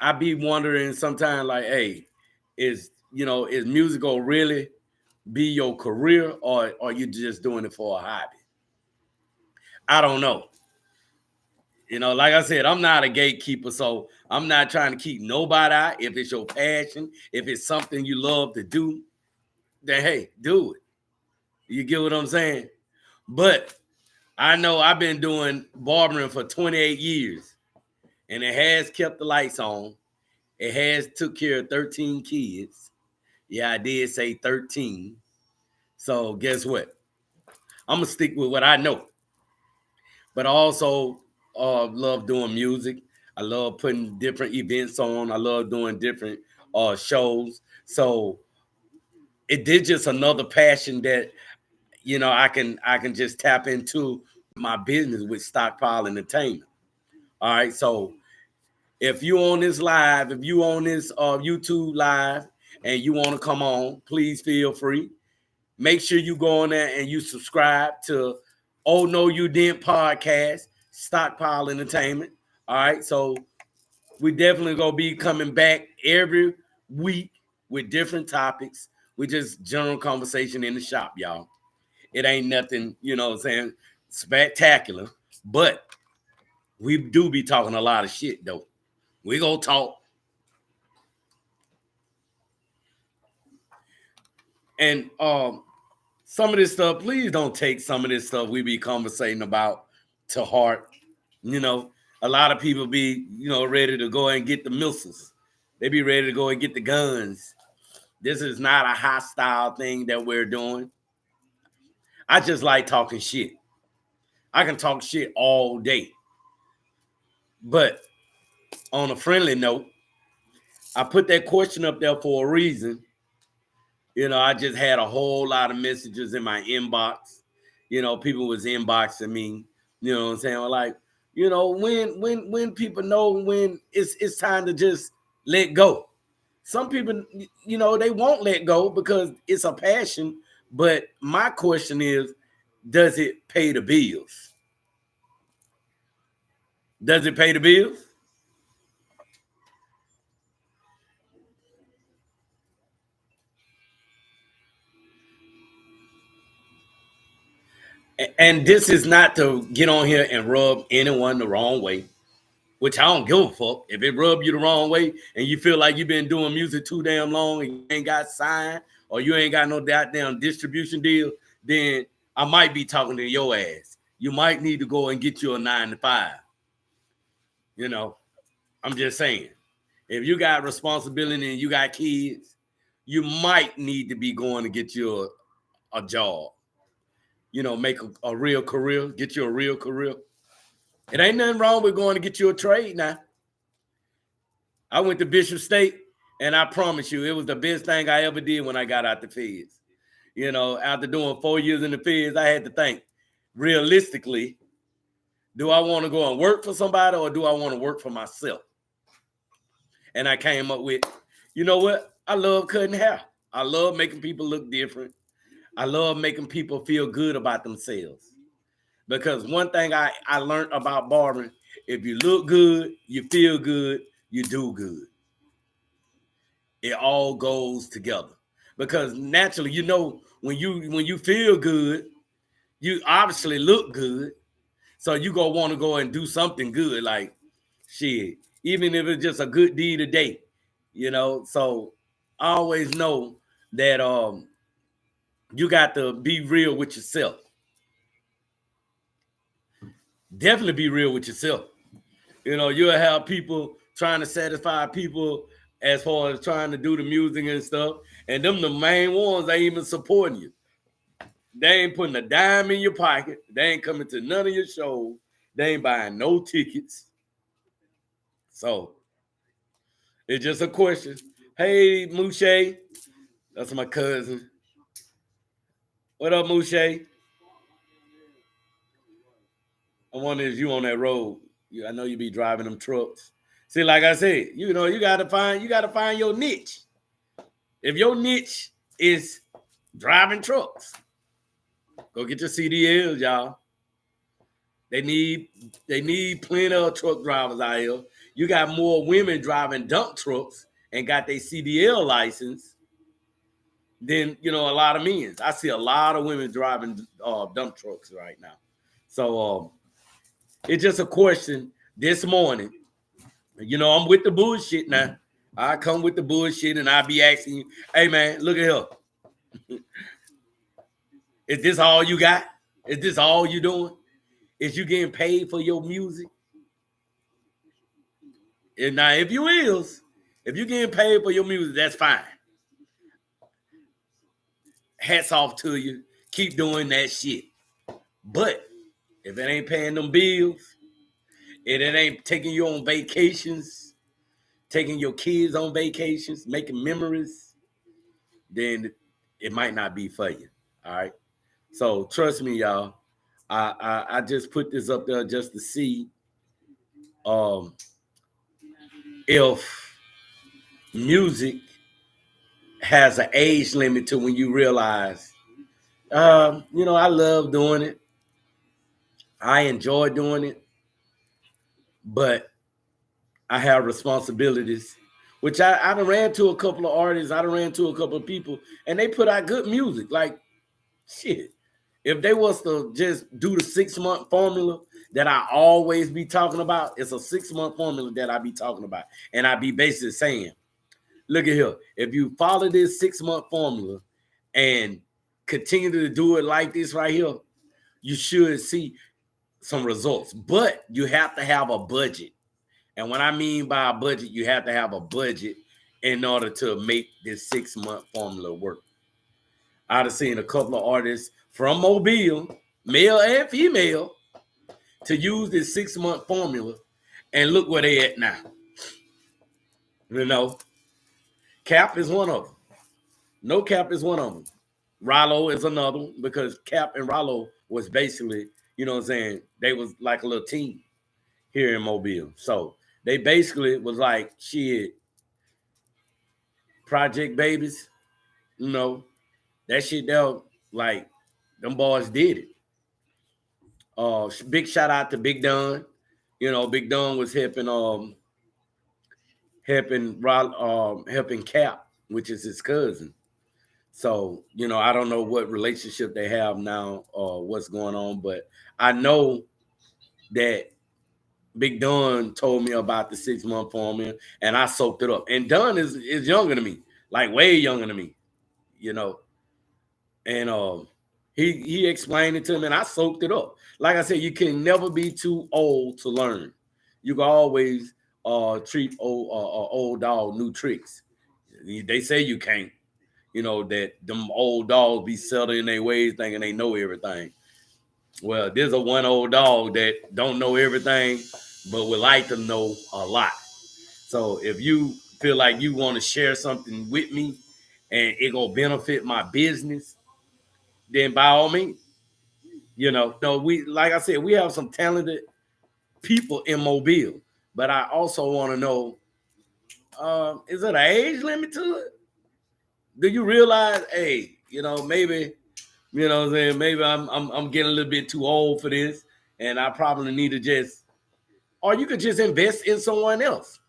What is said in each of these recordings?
I be wondering sometimes, like, hey, is music gonna really be your career, or are you just doing it for a hobby? I don't know. Like I said, I'm not a gatekeeper, so I'm not trying to keep nobody out. If it's your passion, if it's something you love to do, then hey, do it. You get what I'm saying? But I know I've been doing barbering for 28 years, and it has kept the lights on. It has took care of 13 kids. Yeah, I did say 13. So guess what? I'm gonna stick with what I know. But I also love doing music. I love putting different events on. I love doing different shows. So it did just another passion that I can just tap into my business with Stockpile Entertainment. All right, so if you on this live, if you on this YouTube live, and you want to come on, please feel free. Make sure you go on there and you subscribe to Oh No You Didn't podcast, Stockpile Entertainment. All right, so we definitely gonna be coming back every week with different topics. We just general conversation in the shop, y'all. It ain't nothing, what I'm saying, spectacular, but we do be talking a lot of shit though. We gonna talk. And some of this stuff, please don't take some of this stuff we be conversating about to heart. A lot of people be, ready to go and get the missiles. They be ready to go and get the guns. This is not a hostile thing that we're doing. I just like talking shit. I can talk shit all day. But on a friendly note, I put that question up there for a reason. I just had a whole lot of messages in my inbox. People was inboxing me. You know what I'm saying? Like, when people know when it's time to just let go. Some people, they won't let go because it's a passion. But my question is, does it pay the bills? Does it pay the bills? And this is not to get on here and rub anyone the wrong way, which I don't give a fuck. If it rub you the wrong way and you feel like you've been doing music too damn long and you ain't got signed or you ain't got no goddamn distribution deal, then I might be talking to your ass. You might need to go and get you a 9 to 5. I'm just saying. If you got responsibility and you got kids, you might need to be going to get you a job. Make a real career, get you a real career. It ain't nothing wrong with going to get you a trade now. I went to Bishop State, and I promise you, it was the best thing I ever did when I got out the feds. After doing 4 years in the feds, I had to think, realistically, do I want to go and work for somebody or do I want to work for myself? And I came up with, you know what? I love cutting hair. I love making people look different. I love making people feel good about themselves. Because one thing I learned about barbering, if you look good, you feel good, you do good. It all goes together. Because naturally, when you feel good, you obviously look good. So you gonna want to go and do something good, like shit, even if it's just a good deed a day, So I always know that you got to be real with yourself. Definitely be real with yourself. You'll have people trying to satisfy people as far as trying to do the music and stuff, and them the main ones ain't even supporting you. They ain't putting a dime in your pocket. They ain't coming to none of your shows. They ain't buying no tickets. So it's just a question. Hey, Mouche. That's my cousin. What up, Mouche? I wonder if you on that road. I know you be driving them trucks. See, like I said, you gotta find your niche. If your niche is driving trucks, go get your CDLs, y'all. They need plenty of truck drivers out here. You got more women driving dump trucks and got their CDL license than, you know, a lot of men. I see a lot of women driving dump trucks right now. So it's just a question this morning. You know, I'm with the bullshit now. I come with the bullshit and I be asking you, hey man, look at here. Is this all you got? Is this all you doing? Is you getting paid for your music? And now if you getting paid for your music, that's fine. Hats off to you. Keep doing that shit. But if it ain't paying them bills, and it ain't taking you on vacations, taking your kids on vacations, making memories, then it might not be for you. All right. So trust me, y'all. I just put this up there just to see um, if music has an age limit to when you realize, you know, I love doing it. I enjoy doing it, but I have responsibilities, which I done ran to a couple of artists. I done ran to a couple of people, and they put out good music. Like, shit. If they was to just do the 6-month formula that I always be talking about, it's a 6-month formula that I be talking about. And I be basically saying, look at here. If you follow this 6-month formula and continue to do it like this right here, you should see some results. But you have to have a budget. And what I mean by a budget, you have to have a budget in order to make this 6-month formula work. I've seen a couple of artists from Mobile, male and female, to use this 6-month formula, and look where they at now. You know, Cap is one of them. No Cap is one of them. Rollo is another one, because Cap and Rollo was basically, you know what I'm saying, they was like a little team here in Mobile. So they basically was like, shit, Project Babies, you know, that shit there, like, them boys did it. Big shout out to Big Don. You know, Big Don was helping Cap, which is his cousin. So, you know, I don't know what relationship they have now or what's going on, but I know that Big Don told me about the 6-month formula, and I soaked it up. And Don is younger than me, like way younger than me, you know. And he explained it to me, and I soaked it up. Like I said, you can never be too old to learn. You can always treat old dog new tricks. They say you can't. You know that them old dogs be settled in their ways, thinking they know everything. Well, there's a one old dog that don't know everything, but would like to know a lot. So if you feel like you want to share something with me, and it gonna benefit my business, then by all means, you know, no, we, like I said, we have some talented people in Mobile, but I also want to know, is there an age limit to it? Do you realize, hey, you know, maybe, you know what I'm saying, maybe I'm getting a little bit too old for this, and I probably need to just, or you could just invest in someone else.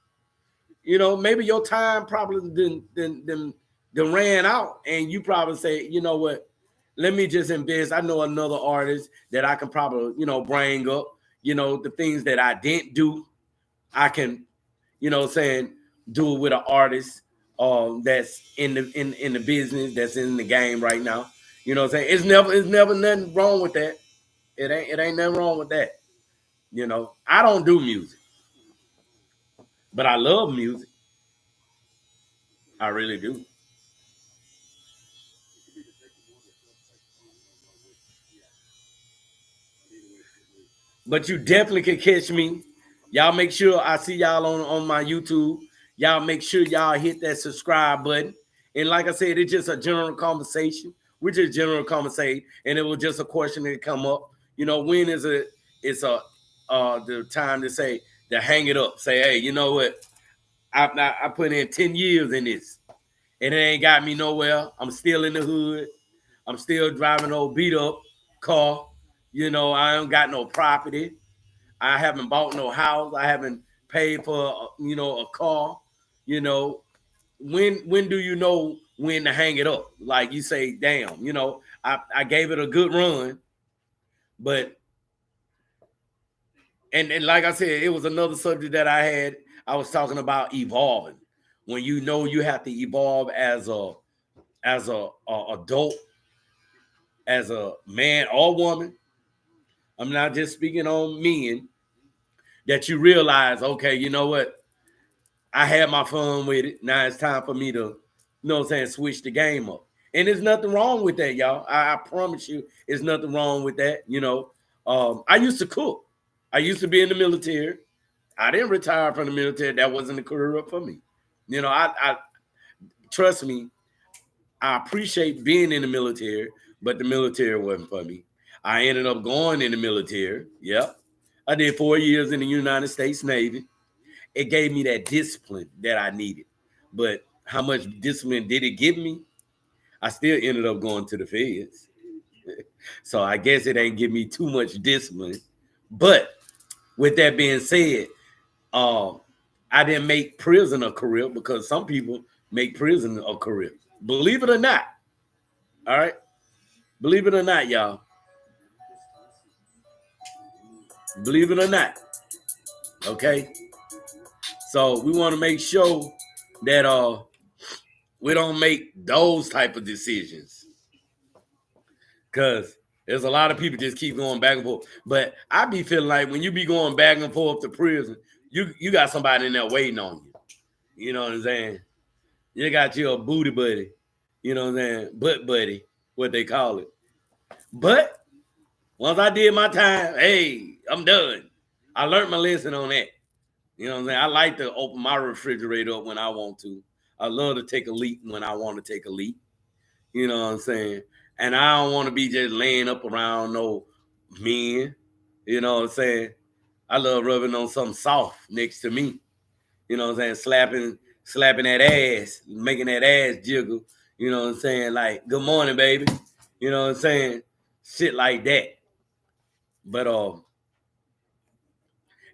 You know, maybe your time probably then ran out, and you probably say, you know what, let me just invest. I know another artist that I can probably, you know, bring up, you know, the things that I didn't do. I can, you know, saying, do it with an artist that's in the business, that's in the game right now. You know what I'm saying? It's never nothing wrong with that. It ain't nothing wrong with that. You know, I don't do music, but I love music. I really do. But you definitely can catch me. Y'all make sure I see y'all on my YouTube. Y'all make sure y'all hit that subscribe button. And like I said, it's just a general conversation. We're just general conversation, and it was just a question that come up. You know, when is it? It's a the time to say to hang it up. Say, hey, you know what? I put in 10 years in this, and it ain't got me nowhere. I'm still in the hood. I'm still driving an old beat up car. You know, I ain't got no property. I haven't bought no house. I haven't pay for, you know, a car, you know, when do you know when to hang it up? Like you say, damn, you know, I gave it a good run, but and like I said, it was another subject that I was talking about evolving. When you know you have to evolve as a adult, as a man or woman. I'm not just speaking on men, that you realize, okay, you know what? I had my fun with it. Now it's time for me to, you know what I'm saying, switch the game up. And there's nothing wrong with that, y'all. I promise you, there's nothing wrong with that. You know, I used to cook. I used to be in the military. I didn't retire from the military. That wasn't a career for me. You know, I trust me, I appreciate being in the military, but the military wasn't for me. I ended up going in the military. Yep. I did 4 years in the United States Navy. It gave me that discipline that I needed. But how much discipline did it give me? I still ended up going to the feds. So I guess it ain't give me too much discipline. But with that being said, I didn't make prison a career, because some people make prison a career. Believe it or not. All right. Believe it or not, y'all. Believe it or not. Okay. So we want to make sure that we don't make those type of decisions. Because there's a lot of people just keep going back and forth. But I be feeling like when you be going back and forth to prison, you got somebody in there waiting on you. You know what I'm saying? You got your booty buddy. You know what I'm saying? Butt buddy, what they call it. But once I did my time, hey, I'm done. I learned my lesson on that. You know what I'm saying? I like to open my refrigerator up when I want to. I love to take a leak when I want to take a leak. You know what I'm saying? And I don't want to be just laying up around no men. You know what I'm saying? I love rubbing on something soft next to me. You know what I'm saying? Slapping that ass, making that ass jiggle. You know what I'm saying? Like, good morning, baby. You know what I'm saying? Shit like that. But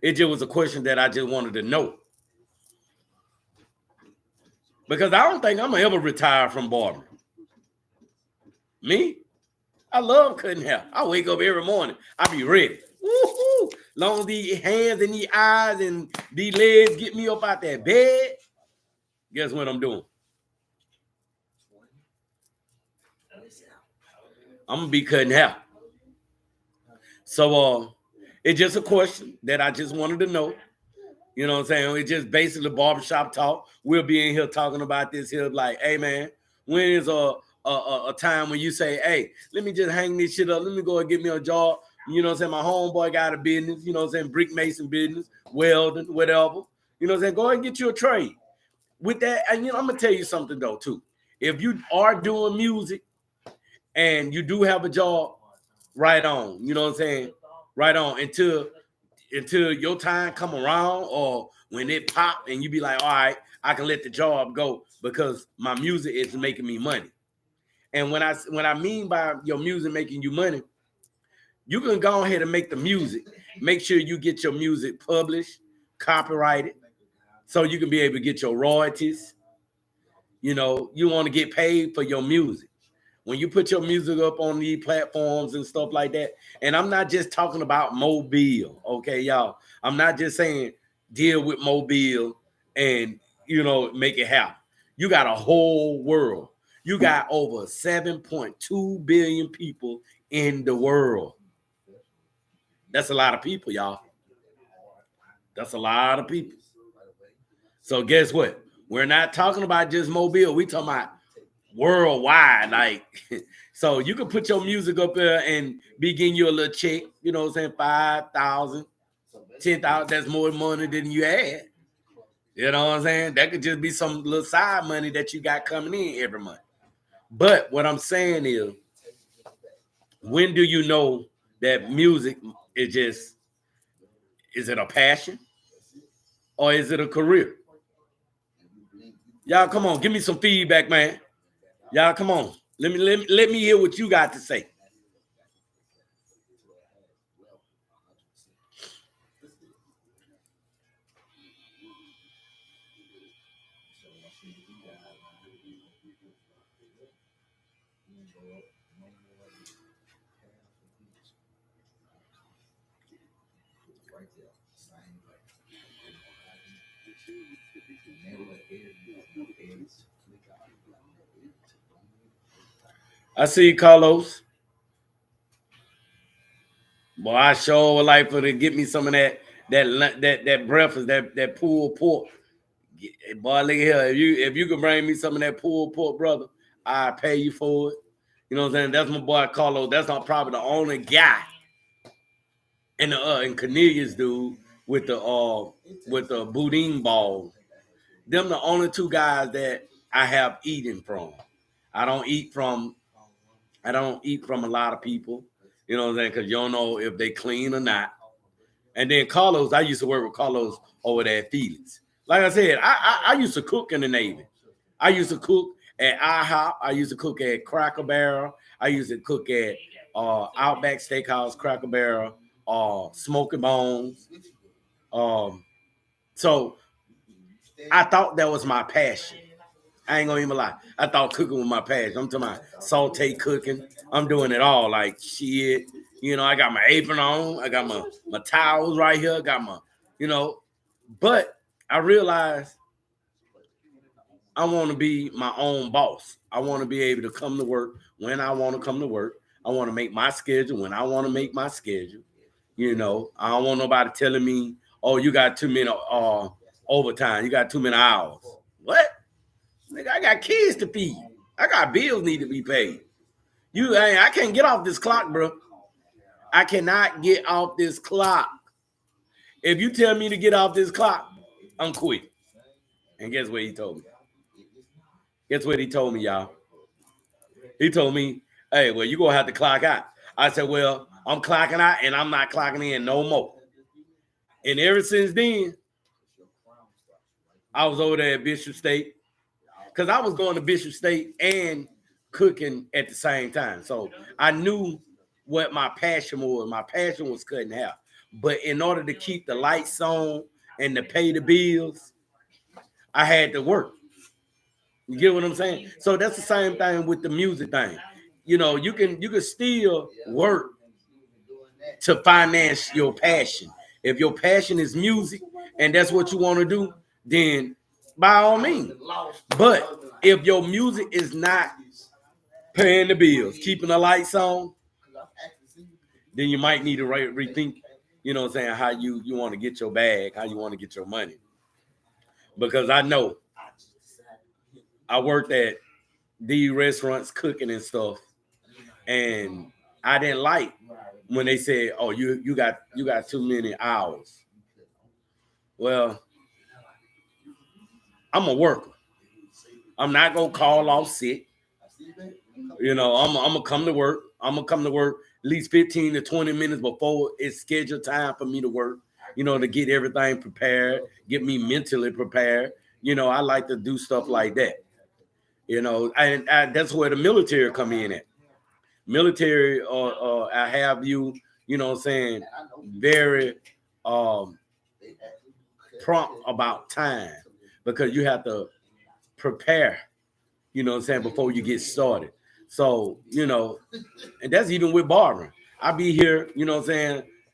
it just was a question that I just wanted to know. Because I don't think I'm gonna ever retire from barbering. Me? I love cutting hair. I wake up every morning. I be ready. Woo-hoo. Long as these hands and these eyes and these legs get me up out that bed, guess what I'm doing? I'm gonna be cutting hair. So it's just a question that I just wanted to know. You know what I'm saying? It's just basically barbershop talk. We'll be in here talking about this here, like, hey man, when is a time when you say, hey, let me just hang this shit up, let me go and get me a job. You know what I'm saying? My homeboy got a business, you know what I'm saying, brick mason business, welding, whatever. You know what I'm saying? Go ahead and get you a trade. With that, and you know, I'm gonna tell you something though, too. If you are doing music and you do have a job, right on. You know what I'm saying? Right on until your time come around, or when it pop and you be like, all right, I can let the job go because my music is making me money. And when I mean by your music making you money, you can go ahead and make the music. Make sure you get your music published, copyrighted, so you can be able to get your royalties. You know, you want to get paid for your music. When you put your music up on these platforms and stuff like that, and I'm not just talking about Mobile, okay, y'all. I'm not just saying deal with Mobile and, you know, make it happen. You got a whole world. You got over 7.2 billion people in the world. That's a lot of people, y'all. That's a lot of people. So guess what? We're not talking about just Mobile. We talking about worldwide. Like, so you can put your music up there and be getting you a little check, you know what I'm saying, 5,000, 10,000. That's more money than you had. You know what I'm saying? That could just be some little side money that you got coming in every month. But what I'm saying is, when do you know that music is it a passion or is it a career? Y'all, come on, give me some feedback, man. Y'all, come on. Let me hear what you got to say. I see Carlos. Boy, I sure would like for to get me some of that breakfast, that pulled pork. Boy, look here. If you can bring me some of that pulled pork, brother, I pay you for it. You know what I'm saying? That's my boy Carlos. That's not probably the only guy in Cornelius, dude, with the boudin balls. Them the only two guys that I have eaten from. I don't eat from a lot of people. You know what I'm saying? Because you don't know if they clean or not. And then Carlos, I used to work with Carlos over there at Felix. Like I said, I used to cook in the Navy. I used to cook at IHOP. I used to cook at Cracker Barrel. I used to cook at Outback Steakhouse, Cracker Barrel, Smoky Bones. So I thought that was my passion. I ain't gonna even lie. I thought cooking was my passion. I'm talking about saute cooking. I'm doing it all. Like shit. You know, I got my apron on. I got my towels right here. I got my, but I realized I want to be my own boss. I want to be able to come to work when I want to come to work. I want to make my schedule when I want to make my schedule. I don't want nobody telling me, oh, you got too many overtime. You got too many hours. What? Nigga, I got kids to feed. I got bills need to be paid. I can't get off this clock, bro. I cannot get off this clock. If you tell me to get off this clock, I'm quit. And guess what he told me? Guess what he told me, y'all? He told me, hey, well, you're going to have to clock out. I said, well, I'm clocking out and I'm not clocking in no more. And ever since then, I was over there at Bishop State because I was going to Bishop State and cooking at the same time. So I knew what my passion was. My passion was cutting hair. But in order to keep the lights on and to pay the bills, I had to work. You get what I'm saying? So that's the same thing with the music thing. You can still work to finance your passion. If your passion is music and that's what you want to do, then by all means. But if your music is not paying the bills, keeping the lights on, then you might need to rethink, how you want to get your bag, how you want to get your money. Because I know I worked at these restaurants cooking and stuff, and I didn't like when they said, "Oh, you got too many hours." Well, I'm a worker. I'm not gonna call off sick. I'm gonna come to work. I'm gonna come to work at least 15 to 20 minutes before it's scheduled time for me to work. To get everything prepared, get me mentally prepared. I like to do stuff like that. And that's where the military come in at. Military, I have you, very prompt about time because you have to prepare, before you get started. So, and that's even with barbering. I be here,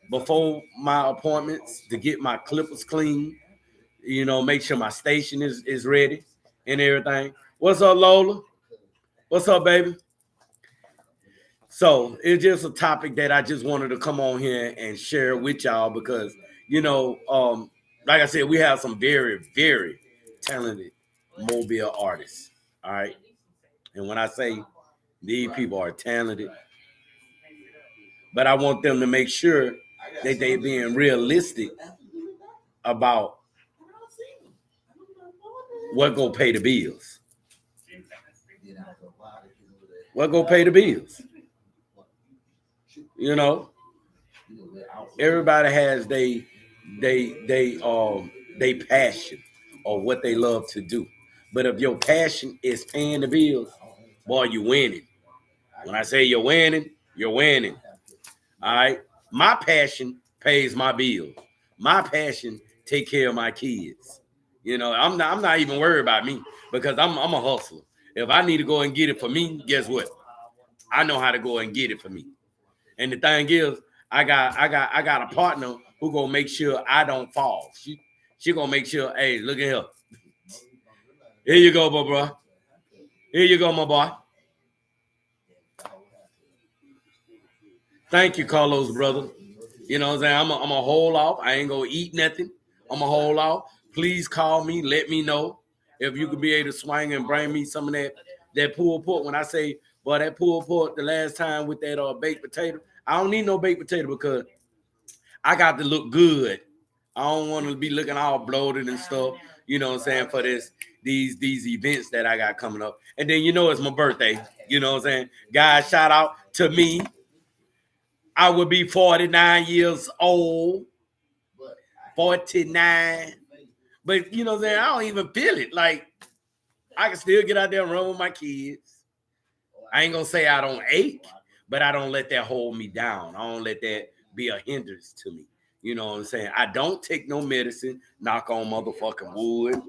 before my appointments to get my clippers clean, make sure my station is ready and everything. What's up, Lola? What's up, baby? So it's just a topic that I just wanted to come on here and share with y'all because, like I said, we have some very, very talented mobile artists. All right. And when I say these people are talented, but I want them to make sure that they're being realistic about what go pay the bills. What go pay the bills? Everybody has they passion or what they love to do. But if your passion is paying the bills, boy, you winning. When I say you're winning, you're winning. All right. My passion pays my bills. My passion take care of my kids. You know, I'm not even worried about me because I'm a hustler. If I need to go and get it for me, guess what? I know how to go and get it for me. And the thing is, I got a partner who gonna make sure I don't fall. She gonna make sure, hey, look at her. Here you go, bro. Here you go, my boy. Thank you, Carlos, brother. You know what I'm saying? I'm a hold off. I ain't gonna eat nothing. I'm a hold off. Please call me. Let me know if you could be able to swing and bring me some of that pulled pork. When I say, well, that pulled pork the last time with that baked potato, I don't need no baked potato because I got to look good. I don't want to be looking all bloated and stuff. You know what I'm saying? For these events that I got coming up. And then it's my birthday. You know what I'm saying? Guys, shout out to me. I would be 49 years old. 49. But you know what I'm saying? I don't even feel it. Like, I can still get out there and run with my kids. I ain't gonna say I don't ache, but I don't let that hold me down. I don't let that be a hindrance to me. You know what I'm saying? I don't take no medicine. Knock on motherfucking wood.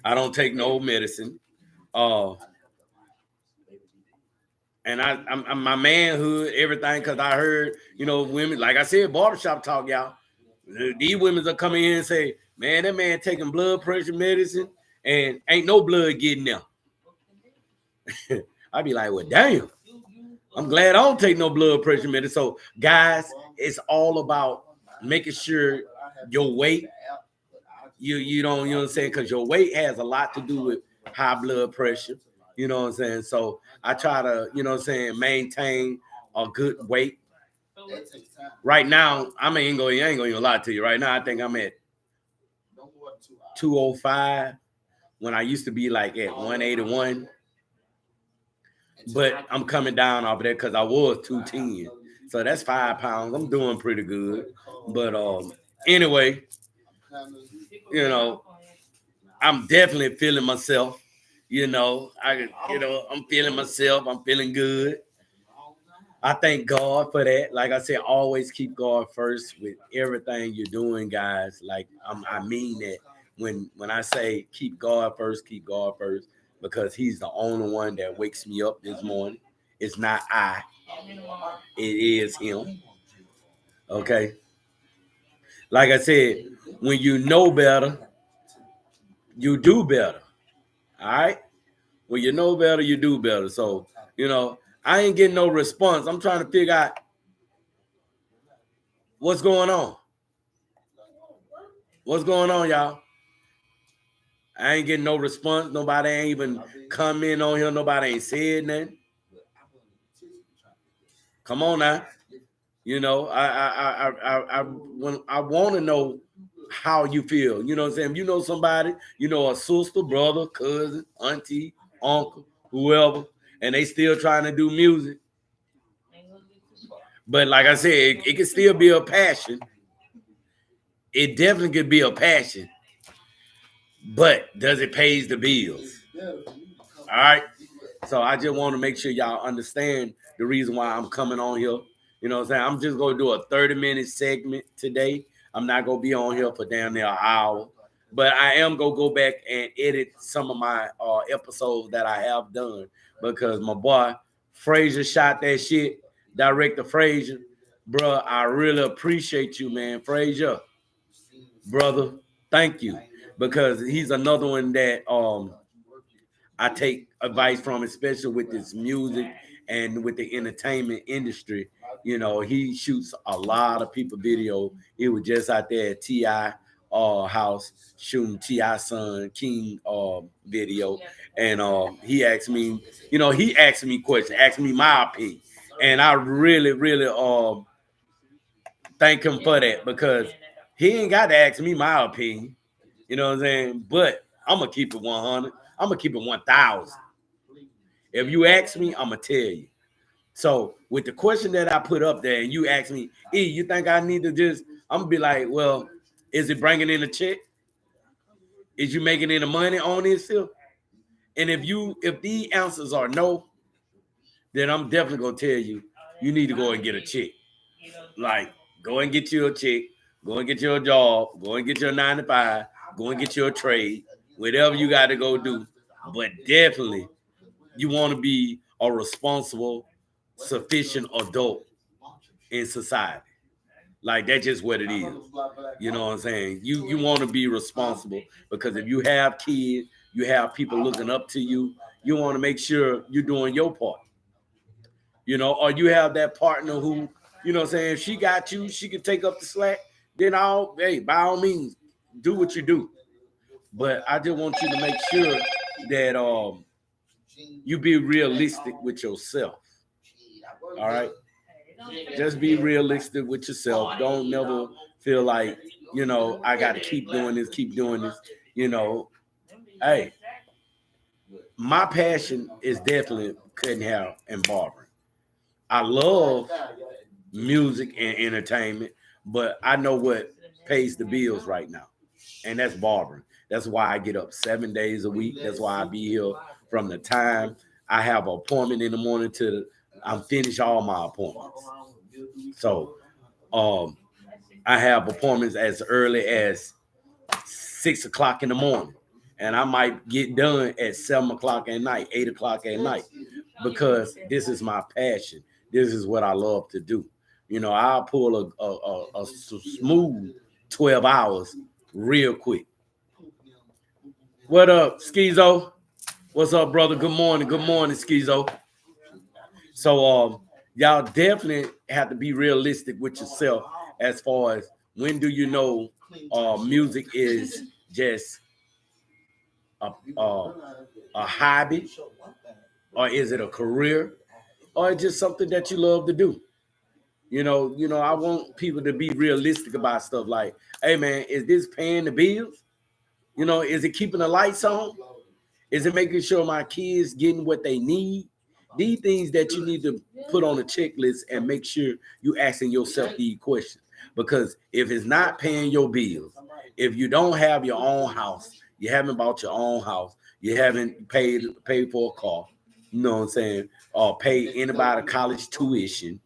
I don't take no medicine. And I'm my manhood, everything, because I heard, women, like I said, barbershop talk, y'all. These women are coming in and say, man, that man taking blood pressure medicine and ain't no blood getting there. I'd be like, well, damn. I'm glad I don't take no blood pressure medicine. So, guys, it's all about making sure your weight, you don't, you know what I'm saying? Because your weight has a lot to do with high blood pressure. You know what I'm saying? So I try to, maintain a good weight. Right now, I ain't gonna even lie to you. Right now, I think I'm at 205 when I used to be like at 181. But I'm coming down off of that because I was 210. So that's 5 pounds. I'm doing pretty good. But anyway, I'm definitely feeling myself. I'm feeling myself. I'm feeling good. I thank God for that. Like I said, always keep God first with everything you're doing, guys. Like I mean that when I say keep God first, because He's the only one that wakes me up this morning. It's not I. It is Him. Okay. Like I said, when you know better, you do better. All right. When you know better, you do better. So, I ain't getting no response. I'm trying to figure out what's going on. What's going on, y'all? I ain't getting no response. Nobody ain't even comment on here. Nobody ain't said nothing. Come on now. I want to know how you feel. You know what I'm saying? If you know somebody, a sister, brother, cousin, auntie, uncle, whoever, and they still trying to do music. But like I said, it can still be a passion. It definitely could be a passion. But does it pays the bills? All right. So I just want to make sure y'all understand the reason why I'm coming on here. You know what I'm saying? I'm just going to do a 30-minute segment today. I'm not going to be on here for damn near an hour. But I am going to go back and edit some of my episodes that I have done because my boy Frazier shot that shit. Director Frazier. Bro, I really appreciate you, man. Frazier, brother, thank you. Because he's another one that I take advice from, especially with this music and with the entertainment industry. He shoots a lot of people video. He was just out there at T.I. House shooting T.I. son King video. And he asked me questions, asked me my opinion. And I really, really thank him for that because he ain't got to ask me my opinion. You know what I'm saying? But I'm going to keep it 100. I'm going to keep it 1,000. If you ask me, I'm going to tell you. So with the question that I put up there and you ask me, you think I need to I'm going to be like, well, is it bringing in a check? Is you making any money on this still? And if the answers are no, then I'm definitely going to tell you, you need to go and get a check. Like, go and get you a check. Go and get you a job. Go and get your 9 to 5. Go and get your trade, whatever you got to go do. But definitely, you want to be a responsible, sufficient adult in society. Like that's just what it is. You know what I'm saying? You want to be responsible because if you have kids, you have people looking up to you. You want to make sure you're doing your part. You know, or you have that partner who, you know what I'm saying, if she got you, she can take up the slack, then by all means, do what you do. But I just want you to make sure that you be realistic with yourself. All right. Just be realistic with yourself. Don't never feel like, I got to keep doing this, keep doing this. Hey, my passion is definitely cutting hair and barbering. I love music and entertainment, but I know what pays the bills right now, and that's barbering. That's why I get up 7 days a week. That's why I be here from the time I have an appointment in the morning to I'm finished all my appointments. So I have appointments as early as 6 o'clock in the morning, and I might get done at 7 o'clock at night, 8 o'clock at night, because this is my passion. This is what I love to do. I'll pull a smooth 12 hours real quick. What up, Schizo? What's up, brother? Good morning. Good morning, Schizo. So y'all definitely have to be realistic with yourself as far as when do you know music is just a hobby, or is it a career, or just something that you love to do. I want people to be realistic about stuff like, hey man, is this paying the bills? Is it keeping the lights on? Is it making sure my kids getting what they need? These things that you need to put on a checklist and make sure you asking yourself these questions. Because if it's not paying your bills, if you don't have your own house, you haven't bought your own house, you haven't paid for a car, you know what I'm saying, or pay anybody college tuition,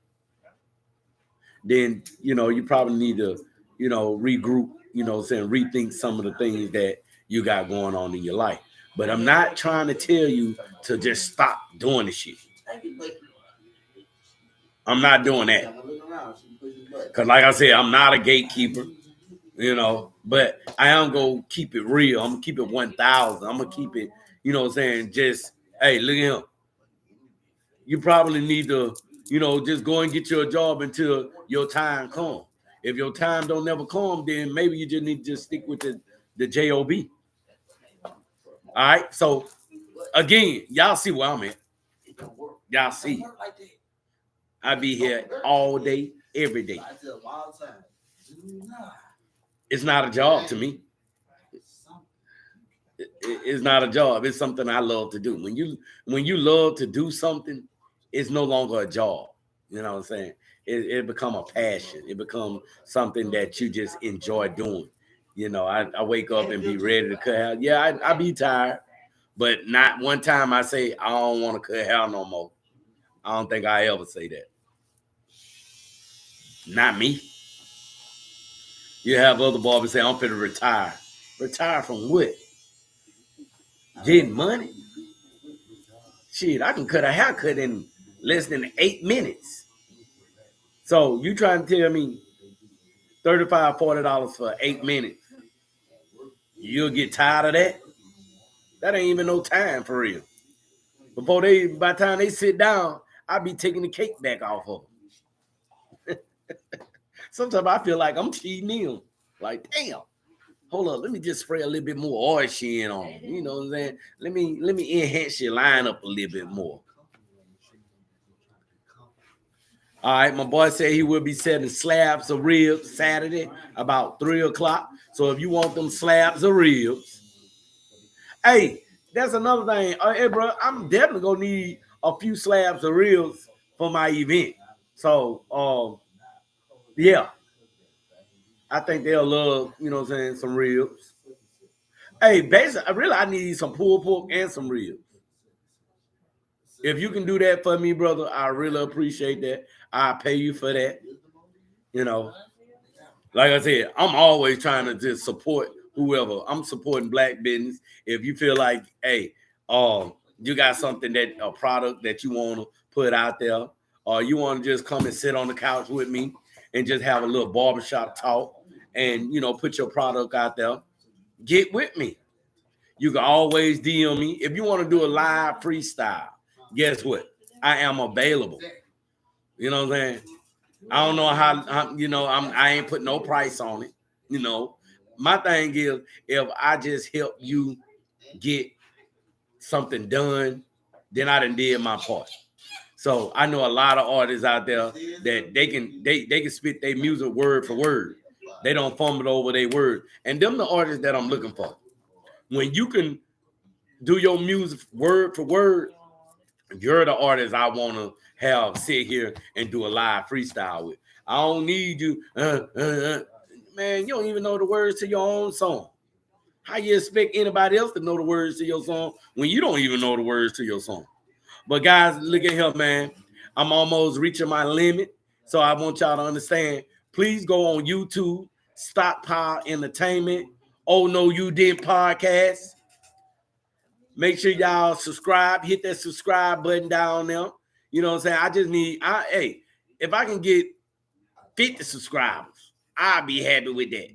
then, you probably need to, regroup, rethink some of the things that you got going on in your life. But I'm not trying to tell you to just stop doing the shit. I'm not doing that. Because like I said, I'm not a gatekeeper, but I am going to keep it real. I'm going to keep it 1,000. I'm going to keep it, just, hey, look at him. You probably need to, just go and get your job until your time comes. If your time don't never come, then maybe you just need to just stick with the job. All right. So again, y'all see where I'm at. Y'all see. I be here all day, every day. It's not a job to me. It's not a job. It's something I love to do. When you love to do something, it's no longer a job. You know what I'm saying? It become a passion. It become something that you just enjoy doing. I wake up and be ready to cut hair. Yeah, I be tired, but not one time I say I don't want to cut hair no more. I don't think I ever say that. Not me. You have other barbers say I'm finna retire. Retire from what? Getting money? Shit, I can cut a haircut in less than 8 minutes. So you trying to tell me $35, $40 for 8 minutes? You'll get tired of that? That ain't even no time for real. By the time they sit down, I'll be taking the cake back off of them. Sometimes I feel like I'm cheating them. Like, damn. Hold up, let me just spray a little bit more oil sheen on them. You know what I'm saying? Let me enhance your line up a little bit more. All right, my boy said he will be setting slabs of ribs Saturday about 3 o'clock. So if you want them slabs of ribs, hey, that's another thing. Hey, bro, I'm definitely gonna need a few slabs of ribs for my event. So, yeah, I think they'll love, what I'm saying, some ribs. Hey, basically, I need some pulled pork and some ribs. If you can do that for me, brother, I really appreciate that. I pay you for that. Like I said, I'm always trying to just support whoever. I'm supporting black business. If you feel like, hey, you got something a product that you want to put out there, or you want to just come and sit on the couch with me and just have a little barbershop talk and, put your product out there, get with me. You can always DM me. If you want to do a live freestyle, guess what? I am available. You know what I'm saying? I don't know how I ain't put no price on it. My thing is, if I just help you get something done, then I done did my part. So I know a lot of artists out there that they can spit their music word for word. They don't fumble over their word. And them the artists that I'm looking for. When you can do your music word for word, you're the artist I want to have sit here and do a live freestyle with. I don't need you. Man, you don't even know the words to your own song. How you expect anybody else to know the words to your song when you don't even know the words to your song? But guys, look at here, man. I'm almost reaching my limit. So I want y'all to understand. Please go on YouTube, Stockpile Entertainment. Oh, no, you didn't podcast. Make sure y'all subscribe. Hit that subscribe button down there. You know what I'm saying? Hey, if I can get 50 subscribers, I'll be happy with that.